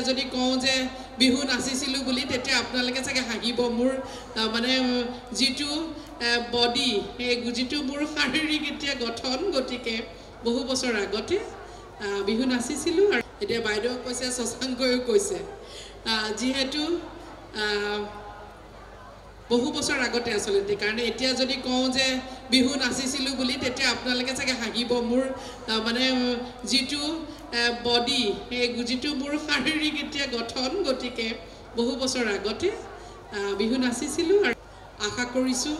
যদি কওঁ যে বিহু নাচিছিলোঁ বুলি তেতিয়া আপোনালোকে চাগে হাঁহিব মোৰ মানে যিটো বডি এই যিটো মোৰ শাৰীৰিক এতিয়া গঠন গতিকে বহু বছৰ আগতে বিহু নাচিছিলোঁ আৰু এতিয়া বাইদেউ কৈছে শশাংকয়ো কৈছে যিহেতু বহু বছৰ আগতে আচলতে কাৰণ এতিয়া যদি কওঁ যে বিহু নাচিছিলোঁ বুলি তেতিয়া আপোনালোকে চাগে হাঁহিব মোৰ মানে যিটো বডি এই যিটো মোৰ শাৰীৰিক এতিয়া গঠন গতিকে বহু বছৰ আগতে বিহু নাচিছিলোঁ আৰু আশা কৰিছোঁ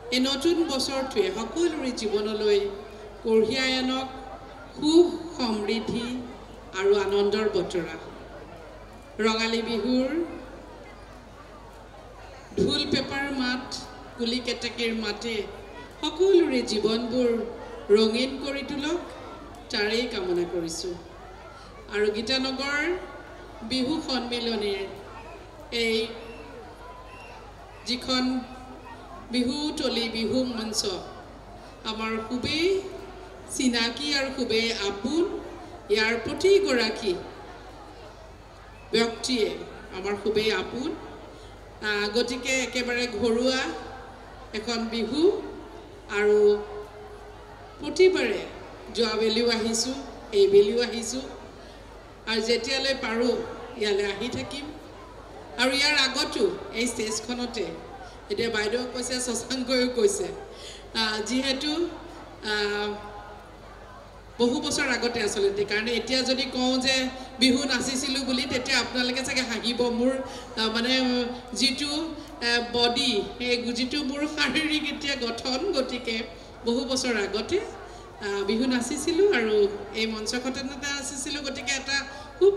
এই নতুন বছৰটোৱে সকলোৰে জীৱনলৈ কঢ়িয়াই আনক সুখ সমৃদ্ধি আৰু আনন্দৰ বতৰা ৰঙালী বিহুৰ ঢোল পেপাৰ মাত কুলি কেতেকীৰ মাতে সকলোৰে জীৱনবোৰ ৰঙীন কৰি তোলক তাৰেই কামনা কৰিছোঁ আৰু গীতানগৰ বিহু সন্মিলনীৰ এই যিখন বিহু তলি বিহু মঞ্চ আমাৰ খুবেই চিনাকি আৰু খুবেই আপোন ইয়াৰ প্ৰতিগৰাকী ব্যক্তিয়ে আমাৰ খুবেই আপোন গতিকে একেবাৰে ঘৰুৱা এখন বিহু আৰু প্ৰতিবাৰে যোৱাবেলিও আহিছোঁ এইবেলিও আহিছোঁ আৰু যেতিয়ালৈ পাৰোঁ ইয়ালৈ আহি থাকিম আৰু ইয়াৰ আগতো এই ষ্টেজখনতে এতিয়া বাইদেউ কৈছে শশাংকয়ো কৈছে যিহেতু বহু বছৰ আগতে আচলতে কাৰণ এতিয়া যদি কওঁ যে বিহু নাচিছিলোঁ বুলি তেতিয়া আপোনালোকে চাগে হাঁহিব মোৰ মানে যিটো বডি এই যিটো মোৰ শাৰীৰিক এতিয়া গঠন গতিকে বহু বছৰ আগতে বিহু নাচিছিলোঁ আৰু এই মঞ্চখনতে নাচিছিলোঁ গতিকে এটা খুব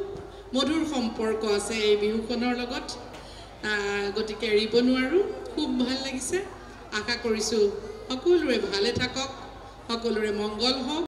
মধুৰ সম্পৰ্ক আছে এই বিহুখনৰ লগত গতিকে এৰিব নোৱাৰোঁ খুব ভাল লাগিছে আশা কৰিছোঁ সকলোৰে ভালে থাকক সকলোৰে মংগল হওক